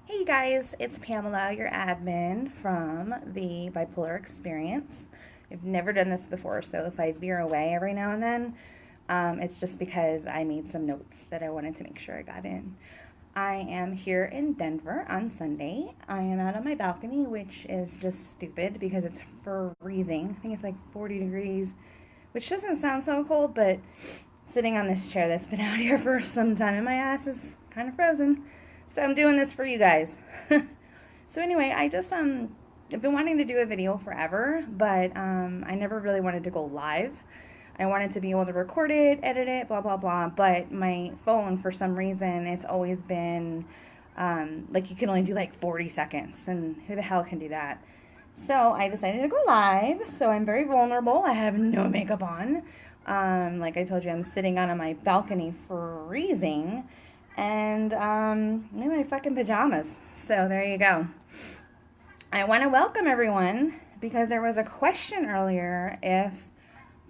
Hey guys, it's Pamela, your admin from the Bipolar Experience. I've never done this before, so if I veer away every now and then, it's just because I made some notes that I wanted to make sure I got in. I am here in Denver on Sunday. I am out on my balcony, which is just stupid because it's freezing. I think it's like 40 degrees, which doesn't sound so cold, but sitting on this chair that's been out here for some time and my ass is kind of frozen. So I'm doing this for you guys. So anyway, I've been wanting to do a video forever, but I never really wanted to go live. I wanted to be able to record it, edit it, blah blah blah. But my phone, for some reason, it's always been like you can only do like 40 seconds, and who the hell can do that? So I decided to go live. So I'm very vulnerable. I have no makeup on. Like I told you, I'm sitting out on my balcony freezing, and in my fucking pajamas. So there you go. I want to welcome everyone because there was a question earlier if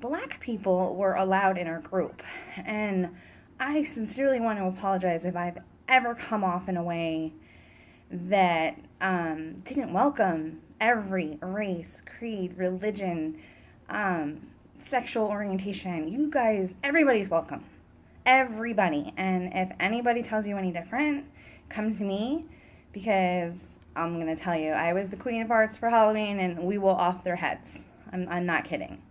black people were allowed in our group. And I sincerely want to apologize if I've ever come off in a way that didn't welcome every race, creed, religion, sexual orientation. You guys, everybody's welcome. Everybody. And if anybody tells you any different, come to me because I'm going to tell you, I was the Queen of Hearts for Halloween and we will off their heads. I'm not kidding.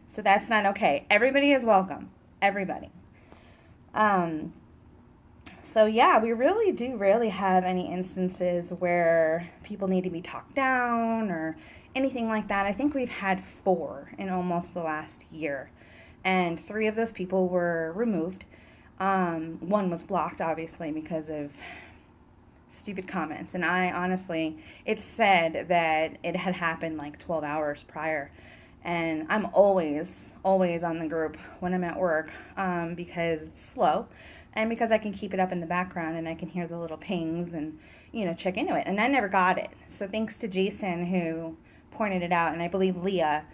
So that's not okay. Everybody is welcome. Everybody. So yeah, we really do rarely have any instances where people need to be talked down or anything like that. I think we've had 4 in almost the last year. And 3 of those people were removed. One was blocked, obviously, because of stupid comments. And I honestly, it said that it had happened like 12 hours prior. And I'm always on the group when I'm at work because it's slow and because I can keep it up in the background and I can hear the little pings and, check into it. And I never got it. So thanks to Jason who pointed it out, and I believe Leah,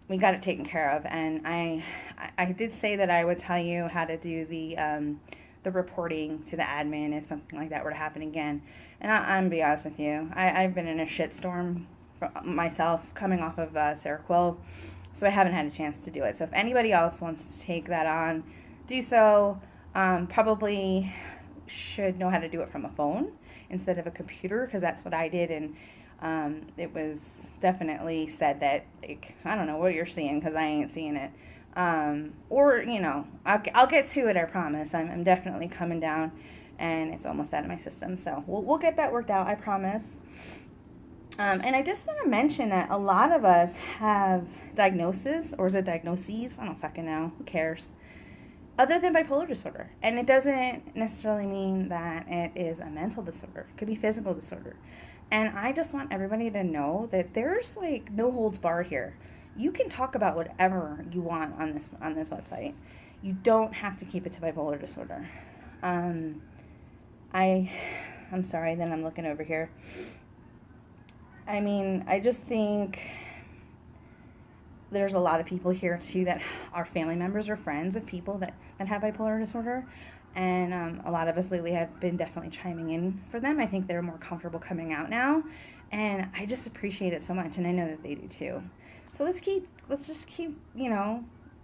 we got it taken care of. And I did say that I would tell you how to do the reporting to the admin if something like that were to happen again. And I'm going to be honest with you, I've been in a shitstorm myself coming off of Seroquel, so I haven't had a chance to do it. So if anybody else wants to take that on, do so. Probably should know how to do it from a phone instead of a computer, because that's what I did, and it was definitely said that, like, I don't know what you're seeing because I ain't seeing it. Or, I'll get to it, I promise. I'm definitely coming down, and it's almost out of my system. So we'll get that worked out, I promise. And I just want to mention that a lot of us have diagnoses, or is it diagnoses? I don't fucking know. Who cares? Other than bipolar disorder. And it doesn't necessarily mean that it is a mental disorder. It could be physical disorder. And I just want everybody to know that there's like no holds barred here. You can talk about whatever you want on this website. You don't have to keep it to bipolar disorder. I'm sorry, then I'm looking over here. I mean, I just think there's a lot of people here too that are family members or friends of people that have bipolar disorder. And a lot of us lately have been definitely chiming in for them. I think they're more comfortable coming out now. And I just appreciate it so much, and I know that they do too. So let's just keep,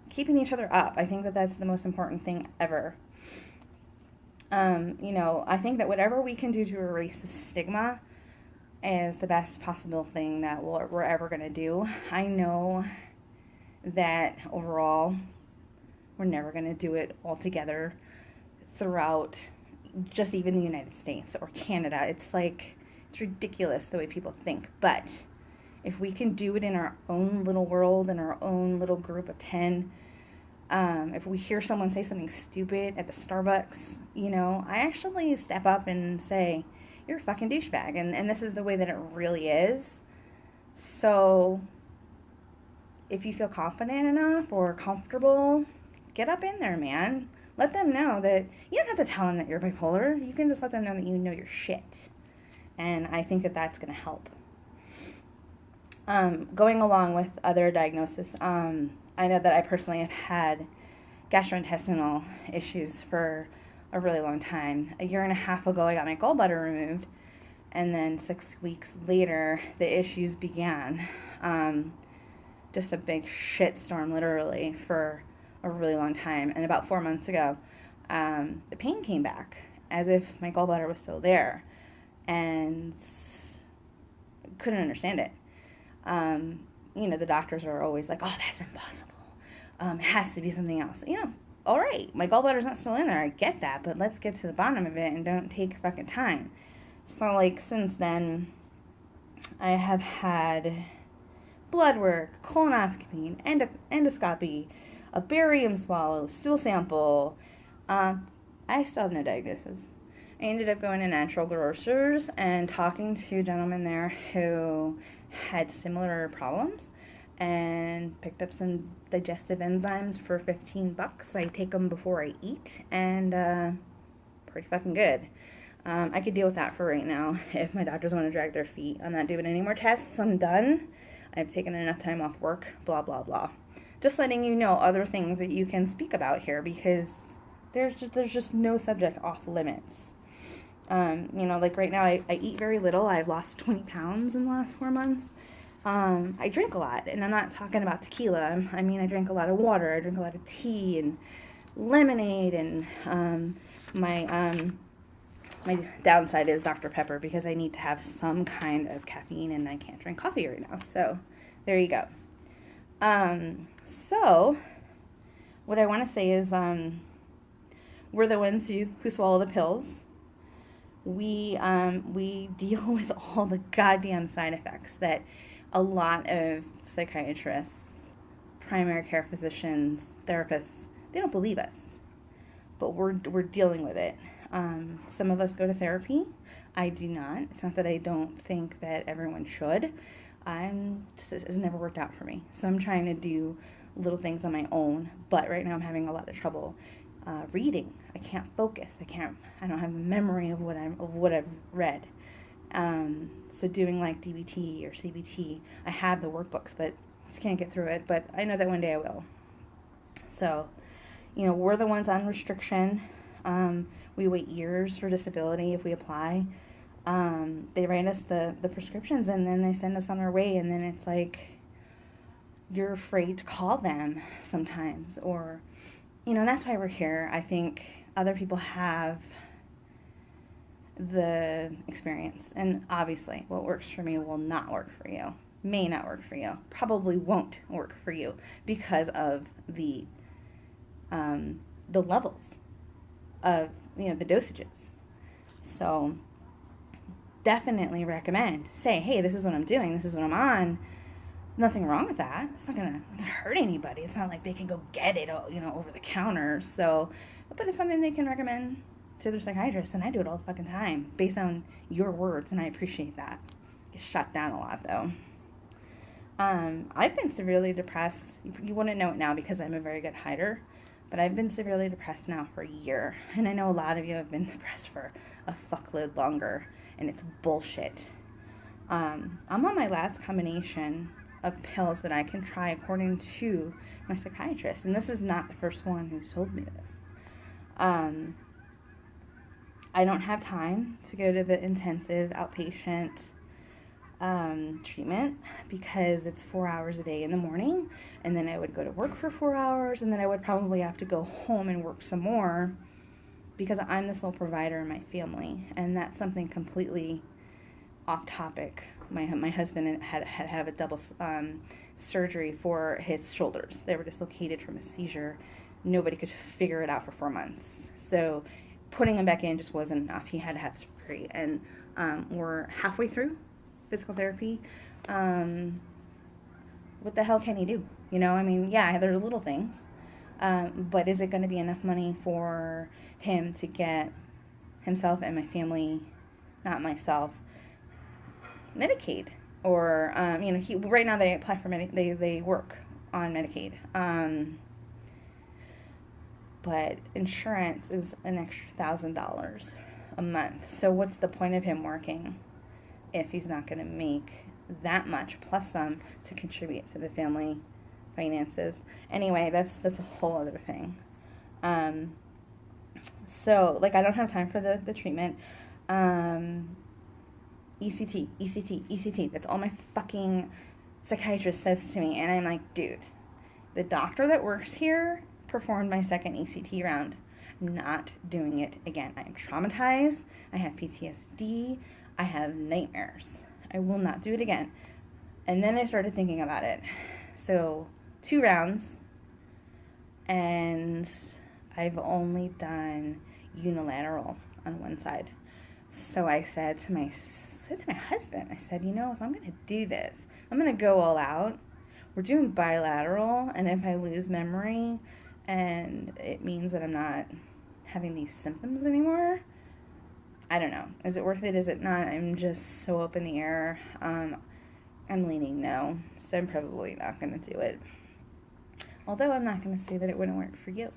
keeping each other up. I think that that's the most important thing ever. I think that whatever we can do to erase the stigma is the best possible thing that we're ever going to do. I know that overall we're never going to do it all together throughout just even the United States or Canada. It's ridiculous the way people think. But if we can do it in our own little world, in our own little group of 10, if we hear someone say something stupid at the Starbucks, I actually step up and say, you're a fucking douchebag, and this is the way that it really is. So if you feel confident enough or comfortable, get up in there, man. Let them know that you don't have to tell them that you're bipolar. You can just let them know that you know your shit. And I think that that's going to help. Going along with other diagnoses, I know that I personally have had gastrointestinal issues for a really long time. A year and a half ago, I got my gallbladder removed, and then 6 weeks later, the issues began. Just a big shitstorm, literally, for a really long time. And about 4 months ago, the pain came back as if my gallbladder was still there, and couldn't understand it. The doctors are always like, "Oh, that's impossible. It has to be something else." All right, my gallbladder's not still in there. I get that, but let's get to the bottom of it and don't take fucking time. So, since then, I have had blood work, colonoscopy, endoscopy, a barium swallow, stool sample. I still have no diagnosis. I ended up going to Natural Grocers and talking to a gentleman there who had similar problems and picked up some digestive enzymes for $15. I take them before I eat, and pretty fucking good. I could deal with that for right now. If my doctors want to drag their feet, I'm not doing any more tests. I'm done. I've taken enough time off work, blah, blah, blah. Just letting you know other things that you can speak about here, because there's just no subject off limits. Right now I eat very little. I've lost 20 pounds in the last 4 months. I drink a lot, and I'm not talking about tequila. I drink a lot of water. I drink a lot of tea and lemonade, and my downside is Dr. Pepper, because I need to have some kind of caffeine, and I can't drink coffee right now. So there you go. So what I want to say is, we're the ones who swallow the pills. We deal with all the goddamn side effects that a lot of psychiatrists, primary care physicians, therapists, they don't believe us, but we're dealing with it. Some of us go to therapy. I do not. It's not that I don't think that everyone should. It's never worked out for me. So I'm trying to do little things on my own, but right now I'm having a lot of trouble reading. I can't focus. I don't have a memory of what I've read. So doing like DBT or CBT, I have the workbooks, but I can't get through it. But I know that one day I will. So, we're the ones on restriction. We wait years for disability if we apply. They write us the prescriptions, and then they send us on our way, and then it's like you're afraid to call them sometimes, or that's why we're here. I think other people have the experience, and obviously what works for me will not work for you, may not work for you, probably won't work for you, because of the levels of the dosages. So definitely recommend, say, hey, this is what I'm doing, this is what I'm on. Nothing wrong with that. It's not gonna hurt anybody. It's not like they can go get it over the counter. So, but it's something they can recommend to their psychiatrist, and I do it all the fucking time based on your words, and I appreciate that. Get shut down a lot though. I've been severely depressed. You wouldn't know it now because I'm a very good hider, but I've been severely depressed now for a year, and I know a lot of you have been depressed for a fuckload longer, and it's bullshit. I'm on my last combination of pills that I can try according to my psychiatrist, and this is not the first one who's told me this. I don't have time to go to the intensive outpatient treatment, because it's 4 hours a day in the morning, and then I would go to work for 4 hours, and then I would probably have to go home and work some more, because I'm the sole provider in my family, and that's something completely off topic. My husband had to have a double surgery for his shoulders. They were dislocated from a seizure. Nobody could figure it out for 4 months. So putting him back in just wasn't enough. He had to have surgery. And we're halfway through physical therapy. What the hell can he do? Yeah, there's little things. But is it going to be enough money for him to get himself and my family, not myself, Medicaid? Or he right now they apply for they work on Medicaid, but insurance is an extra $1,000 a month. So what's the point of him working if he's not going to make that much plus some to contribute to the family finances? Anyway, that's a whole other thing. So, like, I don't have time for the treatment. Um, ECT, ECT, ECT. That's all my fucking psychiatrist says to me. And I'm like, dude, the doctor that works here performed my second ECT round. I'm not doing it again. I am traumatized. I have PTSD. I have nightmares. I will not do it again. And then I started thinking about it. So, 2 rounds, and I've only done unilateral on one side. So I said to my husband, I said, you know, if I'm gonna do this, I'm gonna go all out. We're doing bilateral, and if I lose memory and it means that I'm not having these symptoms anymore, I don't know. Is it worth it? Is it not? I'm just so up in the air. I'm leaning no, so I'm probably not gonna do it. Although I'm not gonna say that it wouldn't work for you.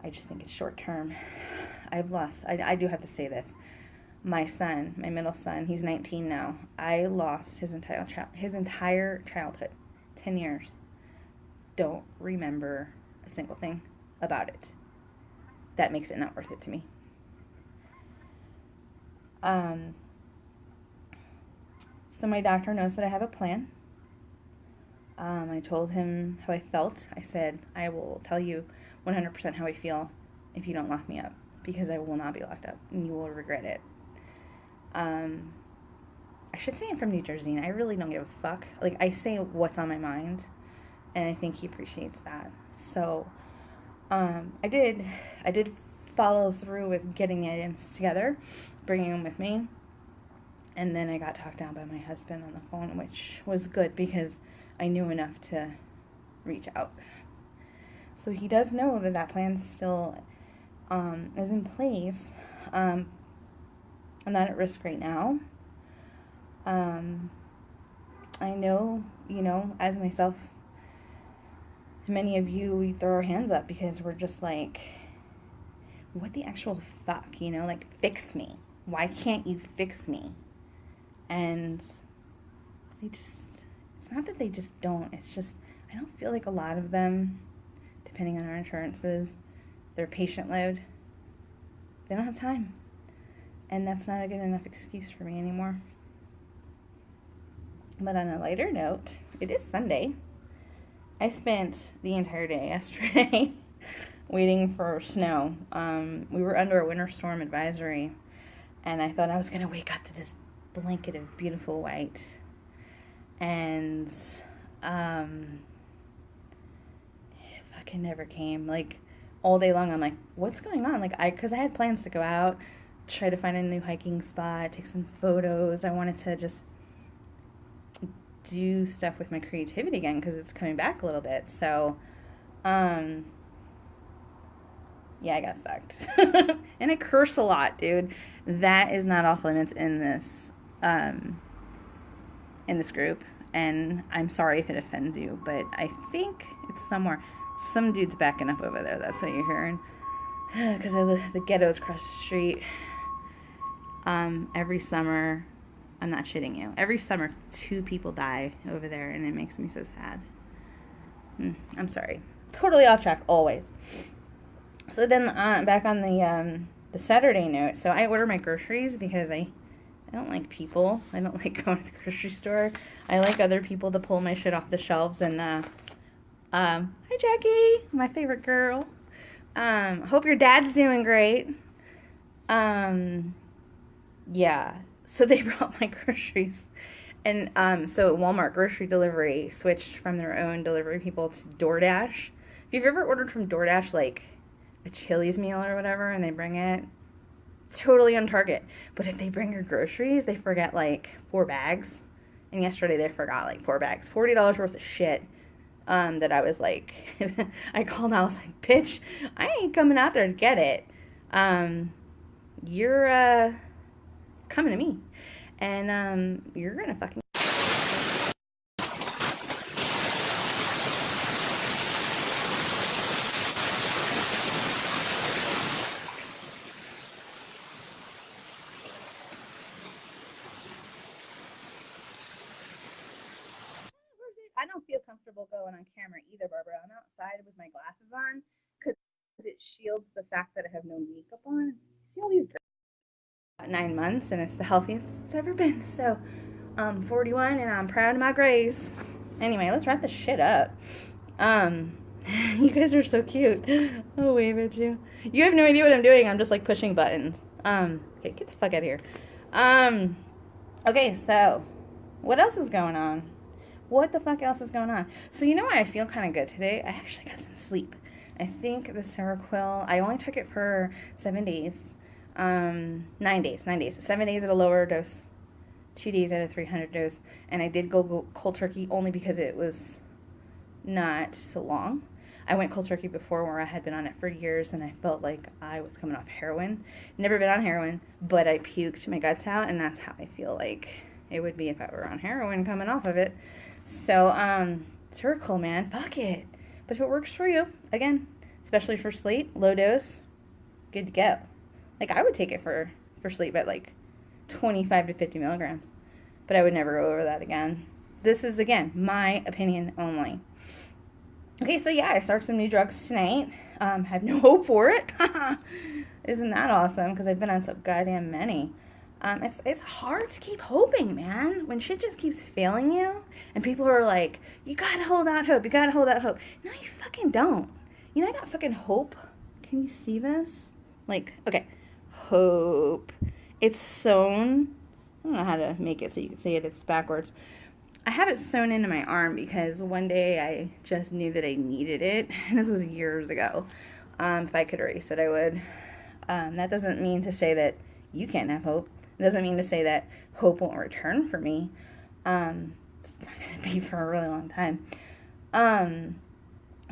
I just think it's short term. I do have to say this. My son, my middle son, he's 19 now. I lost his entire childhood, 10 years. Don't remember a single thing about it. That makes it not worth it to me. Um, so my doctor knows that I have a plan. I told him how I felt. I said, I will tell you 100% how I feel if you don't lock me up, because I will not be locked up and you will regret it. Um, I should say I'm from New Jersey, and I really don't give a fuck. Like, I say what's on my mind, and I think he appreciates that. So, I did follow through with getting the items together, bringing them with me, and then I got talked down by my husband on the phone, which was good because I knew enough to reach out. So he does know that that plan still is in place. I'm not at risk right now. Um, I know, you know, as myself, many of you, we throw our hands up because we're just like, what the actual fuck, you know? Like, fix me. Why can't you fix me? And they just, it's not that they just don't, it's just, I don't feel like a lot of them, depending on our insurances, their patient load, they don't have time. And that's not a good enough excuse for me anymore. But on a lighter note, it is Sunday. I spent the entire day yesterday waiting for snow. We were under a winter storm advisory, and I thought I was going to wake up to this blanket of beautiful white. And it fucking never came. Like, all day long, I'm like, what's going on? Like, because I had plans to go out, try to find a new hiking spot, take some photos. I wanted to just do stuff with my creativity again because it's coming back a little bit. So, um, yeah, I got fucked. And I curse a lot, dude. That is not off limits um, in this group. And I'm sorry if it offends you, but I think it's somewhere. Some dude's backing up over there. That's what you're hearing. Because I live the ghettos across the street. Every summer, I'm not shitting you. Every summer, 2 people die over there, and it makes me so sad. I'm sorry. Totally off track, always. So then, back on the Saturday note. So I order my groceries because I don't like people. I don't like going to the grocery store. I like other people to pull my shit off the shelves. And hi Jackie, my favorite girl. Hope your dad's doing great. Yeah. So they brought my groceries. And so Walmart grocery delivery switched from their own delivery people to DoorDash. If you've ever ordered from DoorDash, like a Chili's meal or whatever, and they bring it, totally on target. But if they bring your groceries, they forget like 4 bags. And yesterday they forgot like 4 bags. $40 worth of shit. That I was like, I called and I was like, bitch, I ain't coming out there to get it. You're coming to me. And you're gonna fucking I don't feel comfortable going on camera either, Barbara. I'm outside with my glasses on because it shields the fact that I have no makeup on. See all these 9 months, and it's the healthiest it's ever been. So, 41, and I'm proud of my grays. Anyway, let's wrap this shit up. You guys are so cute. I'll wave at you. You have no idea what I'm doing. I'm just like pushing buttons. Okay, get the fuck out of here. Okay, so what else is going on? What the fuck else is going on? So you know why I feel kind of good today? I actually got some sleep. I think the Seroquel, I only took it for 7 days. 9 days. 7 days at a lower dose. 2 days at a 300 dose. And I did go cold turkey only because it was not so long. I went cold turkey before where I had been on it for years and I felt like I was coming off heroin. Never been on heroin, but I puked my guts out, and that's how I feel like it would be if I were on heroin coming off of it. So, Seroquel, man, fuck it. But if it works for you, again, especially for sleep, low dose, good to go. Like, I would take it for sleep at like 25 to 50 milligrams, but I would never go over that again. This is, again, my opinion only. Okay, so yeah, I start some new drugs tonight. Have no hope for it. Isn't that awesome? Because I've been on so goddamn many. It's hard to keep hoping, man. When shit just keeps failing you, and people are like, you gotta hold out hope, you gotta hold out hope. No, you fucking don't. You know, I got fucking hope. Can you see this? Like, okay, hope. It's sewn. I don't know how to make it so you can see it. It's backwards. I have it sewn into my arm because one day I just knew that I needed it. And this was years ago. If I could erase it, I would. That doesn't mean to say that you can't have hope. It doesn't mean to say that hope won't return for me. It's not going to be for a really long time.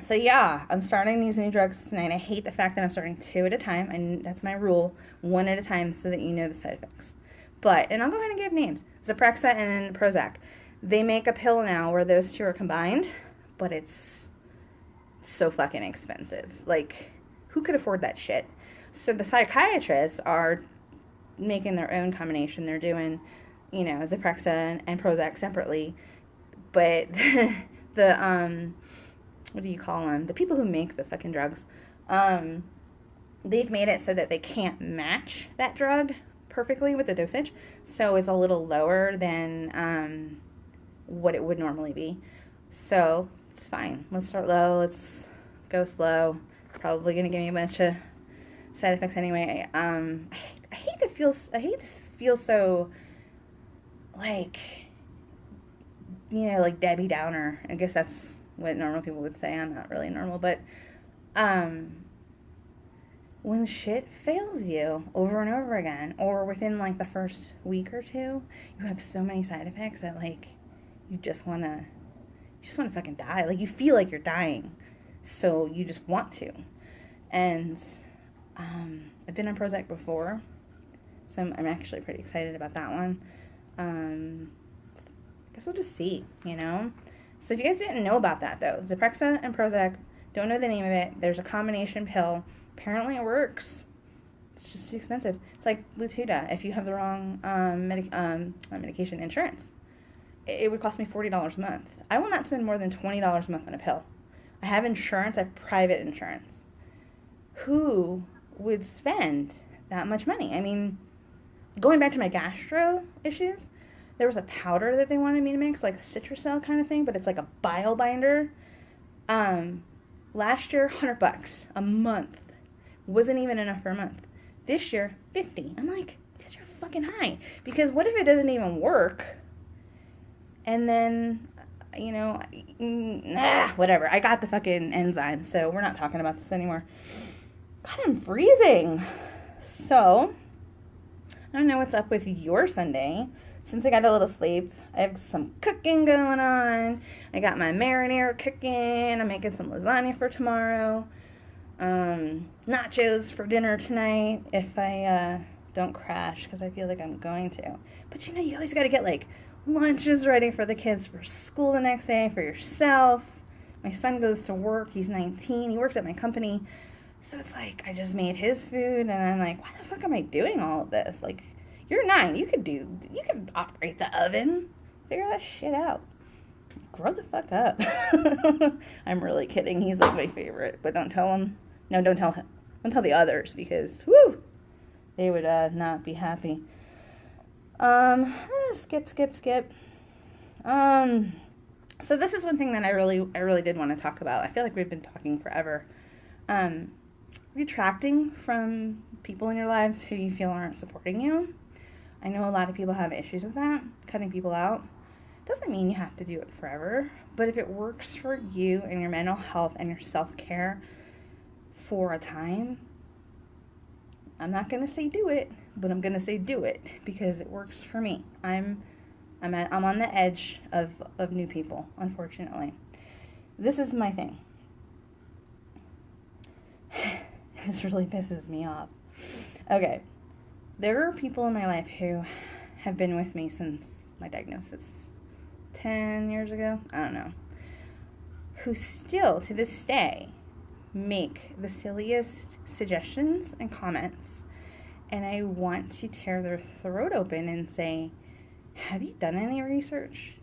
So yeah, I'm starting these new drugs tonight. I hate the fact that I'm starting 2 at a time. And that's my rule. 1 at a time so that you know the side effects. But, and I'll go ahead and give names. Zyprexa and Prozac. They make a pill now where those two are combined, but it's so fucking expensive. Like, who could afford that shit? So the psychiatrists are making their own combination. They're doing, you know, Zyprexa and Prozac separately. But the, what do you call them? The people who make the fucking drugs, they've made it so that they can't match that drug perfectly with the dosage. So it's a little lower than, what it would normally be. So it's fine. Let's start low. Let's go slow. Probably gonna give me a bunch of side effects anyway. I hate to feel so like, you know, like Debbie Downer. I guess that's what normal people would say. I'm not really normal, but when shit fails you over and over again, or within like the first week or two, you have so many side effects that like you just wanna fucking die. Like, you feel like you're dying, so you just want to. And I've been on Prozac before, so I'm actually pretty excited about that one. I guess we'll just see, you know. So if you guys didn't know about that, though, Zyprexa and Prozac, don't know the name of it. There's a combination pill. Apparently it works. It's just too expensive. It's like Latuda. If you have the wrong medication insurance, it would cost me $40 a month. I will not spend more than $20 a month on a pill. I have insurance. I have private insurance. Who would spend that much money? I mean, going back to my gastro issues, there was a powder that they wanted me to mix, like a Citracel kind of thing, but it's like a bile binder. Last year, $100 a month. Wasn't even enough for a month. This year, $50. I'm like, because you're fucking high. Because what if it doesn't even work? And then, you know, whatever. I got the fucking enzyme, so we're not talking about this anymore. God, I'm freezing. So, I don't know what's up with your Sunday. Since I got a little sleep, I have some cooking going on. I got my marinara cooking. I'm making some lasagna for tomorrow. Nachos for dinner tonight if I don't crash, because I feel like I'm going to. But you know, you always got to get like lunches ready for the kids for school the next day, for yourself. My son goes to work. He's 19. He works at my company. So it's like, I just made his food, and I'm like, why the fuck am I doing all of this? Like, you're 9. You could operate the oven. Figure that shit out. Grow the fuck up. I'm really kidding. He's like my favorite, but don't tell him. No, don't tell him. Don't tell the others because, whoo, they would not be happy. Skip. So this is one thing that I really did want to talk about. I feel like we've been talking forever. Retracting from people in your lives who you feel aren't supporting you. I know a lot of people have issues with that, cutting people out. Doesn't mean you have to do it forever, but if it works for you and your mental health and your self-care for a time, I'm not going to say do it, but I'm going to say do it because it works for me. I'm on the edge of new people, unfortunately. This is my thing. This really pisses me off. Okay, there are people in my life who have been with me since my diagnosis 10 years ago, I don't know, who still, to this day, make the silliest suggestions and comments, and I want to tear their throat open and say, have you done any research?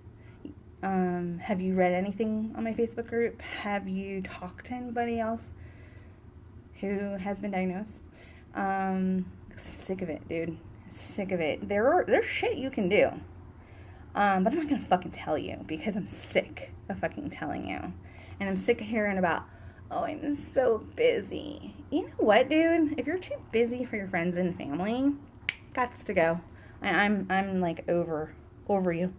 Have you read anything on my Facebook group? Have you talked to anybody else who has been diagnosed? I'm sick of it, dude. Sick of it. There's shit you can do. But I'm not gonna fucking tell you because I'm sick of fucking telling you. And I'm sick of hearing about, oh, I'm so busy. You know what, dude? If you're too busy for your friends and family, gots to go. I'm like over you.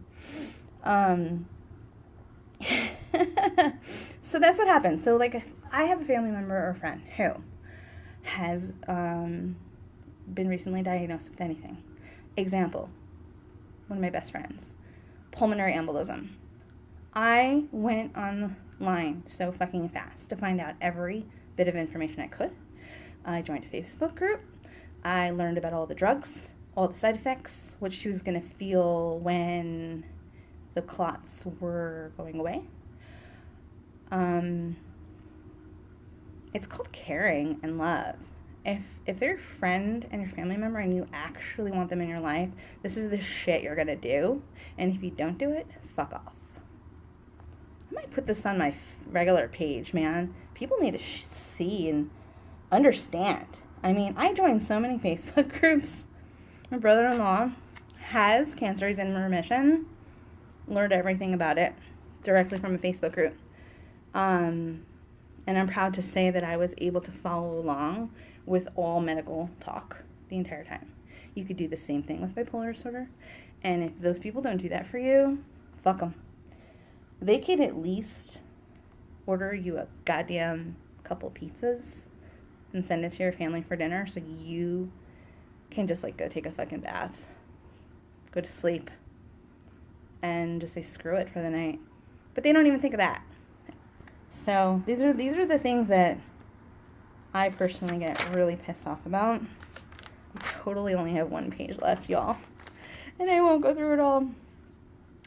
So that's what happened. So like, if I have a family member or a friend who has been recently diagnosed with anything. Example, one of my best friends, pulmonary embolism. I went online so fucking fast to find out every bit of information I could. I joined a Facebook group. I learned about all the drugs, all the side effects, what she was going to feel when the clots were going away. It's called caring and love. If they're your friend and your family member and you actually want them in your life, this is the shit you're going to do. And if you don't do it, fuck off. I might put this on my regular page, man. People need to see and understand. I mean, I joined so many Facebook groups. My brother-in-law has cancer. He's in remission. Learned everything about it directly from a Facebook group. And I'm proud to say that I was able to follow along with all medical talk the entire time. You could do the same thing with bipolar disorder. And if those people don't do that for you, fuck them. They could at least order you a goddamn couple pizzas and send it to your family for dinner so you can just like go take a fucking bath, go to sleep, and just say screw it for the night. But they don't even think of that. So these are the things that I personally get really pissed off about. I totally only have one page left, y'all, and I won't go through it all.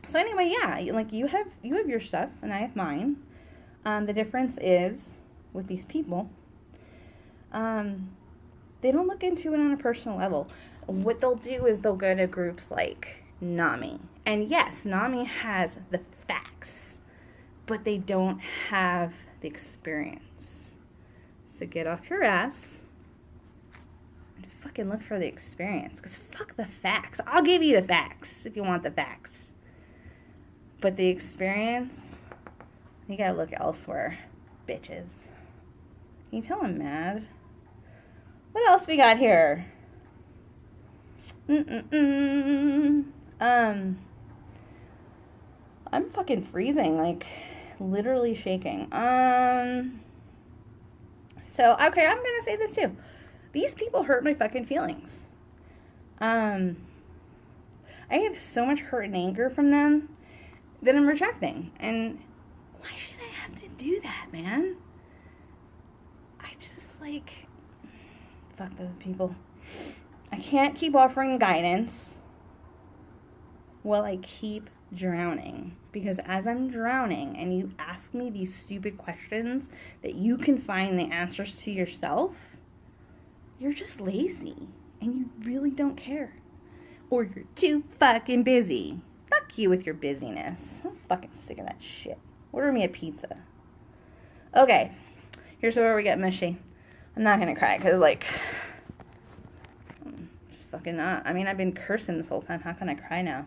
So anyway, yeah, like you have your stuff and I have mine. The difference is with these people, they don't look into it on a personal level. What they'll do is they'll go to groups like NAMI, and yes, NAMI has the facts, but they don't have the experience. So get off your ass and fucking look for the experience, because fuck the facts. I'll give you the facts if you want the facts. But the experience, you gotta look elsewhere, bitches. Can you tell I'm mad? What else we got here? I'm fucking freezing, like literally shaking. So, okay, I'm gonna say this too. These people hurt my fucking feelings. I have so much hurt and anger from them that I'm retracting. And why should I have to do that, man? I just, like, fuck those people. I can't keep offering guidance while I keep drowning. Because as I'm drowning and you ask me these stupid questions that you can find the answers to yourself, you're just lazy and you really don't care. Or you're too fucking busy. Fuck you with your busyness. I'm fucking sick of that shit. Order me a pizza. Okay, here's where we get mushy. I'm not gonna cry because, like, fucking not. I mean, I've been cursing this whole time. How can I cry now?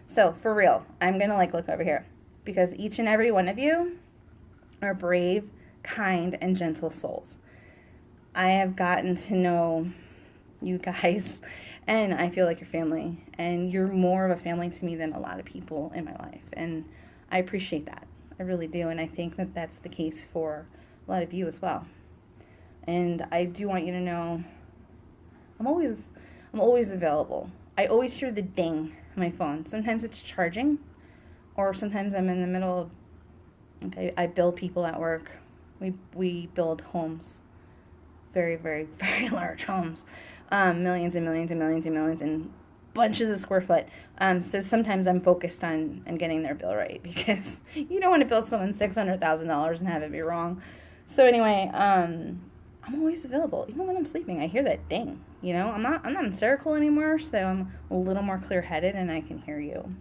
So, for real, I'm gonna, like, look over here because each and every one of you are brave, kind, and gentle souls. I have gotten to know you guys, and I feel like you're family, and you're more of a family to me than a lot of people in my life, and I appreciate that. I really do, and I think that that's the case for a lot of you as well. And I do want you to know I'm always available. I always hear the ding on my phone. Sometimes it's charging, or sometimes I'm in the middle of, okay, I build people at work. We build homes, very, very, very large homes, millions and millions and millions and millions and bunches of square foot. So sometimes I'm focused on getting their bill right because you don't want to bill someone $600,000 and have it be wrong. So anyway, I'm always available, even when I'm sleeping. I hear that ding. You know, I'm not hysterical anymore, so I'm a little more clear-headed and I can hear you.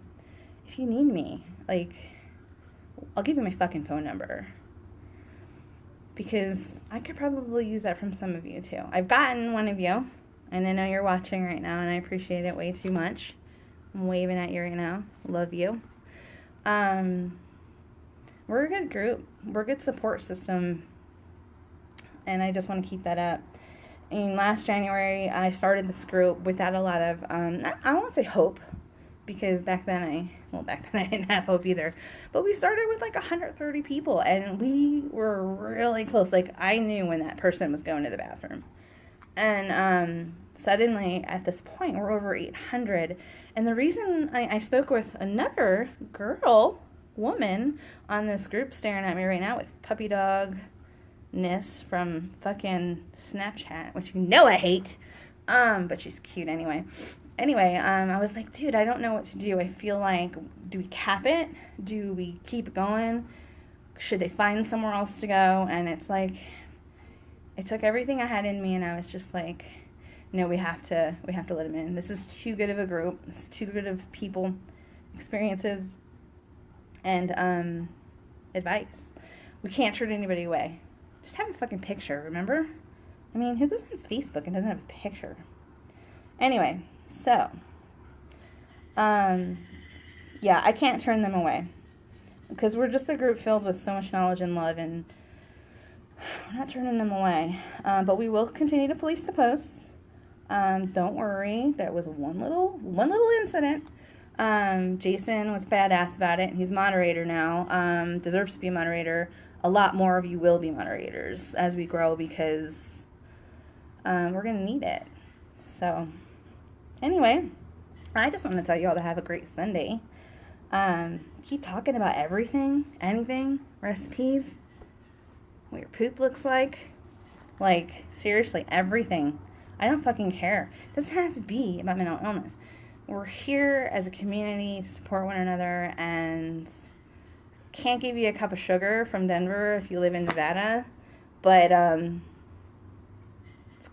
If you need me, like, I'll give you my fucking phone number. Because I could probably use that from some of you too. I've gotten one of you, and I know you're watching right now, and I appreciate it way too much. I'm waving at you right now. Love you. We're a good group. We're a good support system, and I just want to keep that up. And last January, I started this group without a lot of, I won't say hope, because back then I didn't have hope either. But we started with like 130 people, and we were really close. Like, I knew when that person was going to the bathroom. And suddenly, at this point, we're over 800. And the reason I spoke with another woman on this group staring at me right now with puppy dog-ness from fucking Snapchat, which you know I hate. But she's cute anyway. Anyway, I was like, dude, I don't know what to do. I feel like, do we cap it? Do we keep it going? Should they find somewhere else to go? And it's like, it took everything I had in me, and I was just like, no, we have to let them in. This is too good of a group. This is too good of people, experiences, and advice. We can't turn anybody away. Just have a fucking picture, remember? I mean, who goes on Facebook and doesn't have a picture? Anyway. So, yeah, I can't turn them away because we're just a group filled with so much knowledge and love, and we're not turning them away. But we will continue to police the posts. Don't worry, there was one little incident. Jason was badass about it. He's moderator now. Deserves to be a moderator. A lot more of you will be moderators as we grow because we're gonna need it. So. Anyway, I just want to tell you all to have a great Sunday. Keep talking about everything, anything, recipes, what your poop looks like. Like, seriously, everything. I don't fucking care. It doesn't have to be about mental illness. We're here as a community to support one another, and can't give you a cup of sugar from Denver if you live in Nevada, but,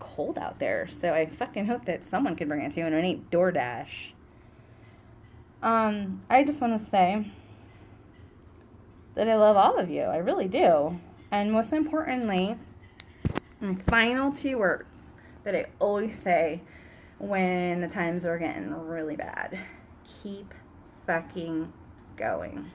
cold out there, so I fucking hope that someone can bring it to you and it ain't DoorDash. I just want to say that I love all of you. I really do. And most importantly, my final 2 words that I always say when the times are getting really bad: keep fucking going.